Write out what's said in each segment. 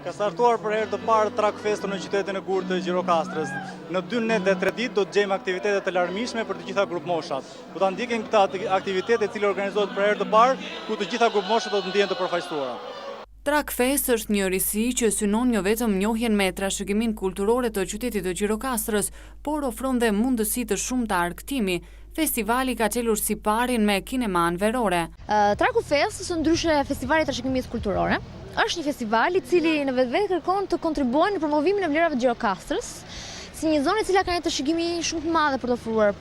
Ka startuar për herë të parë Truck Festo në qytetin e Gurë të Gjirokastrës. Në 2 net dhe 3 ditë do të gjejmë aktivitete të larmishme për të gjitha grupmoshat. Do ta ndjekim këtë aktivitet e cili organizohet për herë të parë, ku të gjitha grupmoshat do të ndihen të përfaqësuara. Truck Fest është një risi që synon jo vetëm njohjen me trashëgimin kulturore të qytetit të Gjirokastrës, por ofron dhe mundësi të shumta argëtimi. Festivali ka qelur si parin me kineman verore. Truck Fest, së ndryshe festivali trashëgimit kulturore, është një festival i cili në vetvete kërkon të kontribuojë në promovimin e vlerave të Gjirokastrës, si një zonë e cila ka një trashëgimi shumë të madhe për të ofruar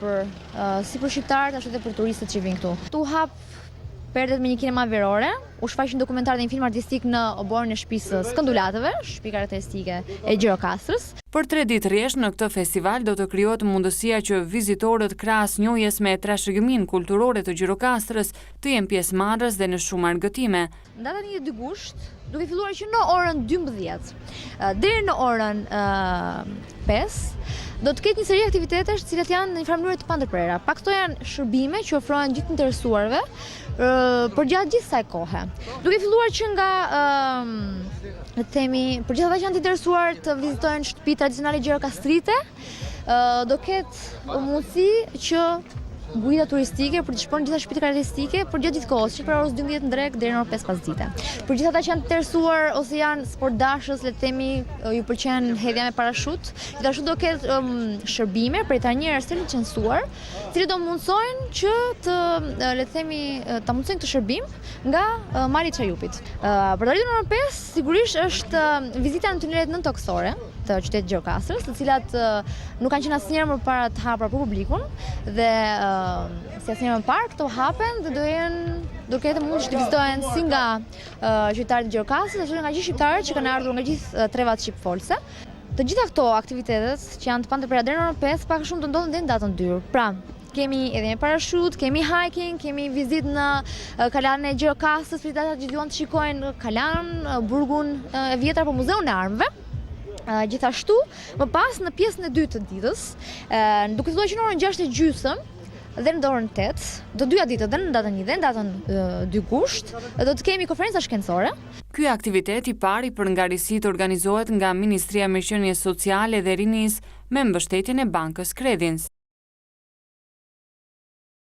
si për shqiptarët ashtu edhe për turistët që vinë këtu. Tu hap perdet me një kinema verore, u shfaq një dokumentar dhe një film artistik në oborrin e shtëpisë Skëndulatëve, shtëpi karakteristike e Gjirokastrës. Për 3 ditë rresht në këtë festival do të krijohet mundësia që vizitorët krahas njohjes me trashëgimin kulturore të Gjirokastrës të jenë pjesëmarrës dhe në shumë argëtime. Data 1-2 gusht, duke filluar që në orën 12 deri në orën 5, do të ketë një seri aktivitetesh të cilat janë në një farë mënyrë të pandërprera. Pak këto janë shërbime që ofrohen gjithë interesuarve për gjatë gjithë kësaj kohe. Duke filluar që nga për gjithë ata që janë të interesuar të vizitojnë shtëpi tradicionale gjirokastrite, do ketë mundësi që guida turistike për të shpërndarë gjitha shtëpitë karakteristike për gjatë gjithë kohës, që për orës 12 në drekë deri në orën 5 pasdite. Për gjithë ata që janë të interesuar ose janë sportdashës, le të themi, ju pëlqen hedhja me parashut, gjithashtu do ketë shërbime për ta njerëz të licencuar, të cilët do mundsojnë që të le të themi ta mundsojnë këtë shërbim nga mali i Çajupit. Për të arritur në orën 5, sigurisht është vizita në tunelet nëntoksore të qytetit Gjirokastrës, të cilat nuk kanë qenë asnjëherë më para të hapura për publikun dhe si asnjëherë më parë këto hapen dhe do ketë mundësi të vizitohen si nga qytetarët e Gjirokastrës ashtu nga gjithë shqiptarët që kanë ardhur nga gjithë trevat shqipfolse. Të gjitha këto aktivitetet që janë të pandërprera deri në orën 5 pak a shumë do ndodhen deri në datën 2. Pra, kemi edhe me parashut, kemi hiking, kemi vizitë në kalanën e Gjirokastrës, për ata që duan të shikojnë kalanën, burgun e vjetër apo muzeun e armëve. Gjithashtu, më pas në pjesën e dytë të ditës, duke filluar që në orën 6:30 dhe në orën 8, do 2 ditë dhe në datën 1 dhe në datën 2 gusht, do të kemi konferenca shkencore. Ky aktivitet i pari për ngarisit organizohet nga Ministria e Mirëqenies Sociale dhe Rinisë me mbështetjen e Bankës Credins.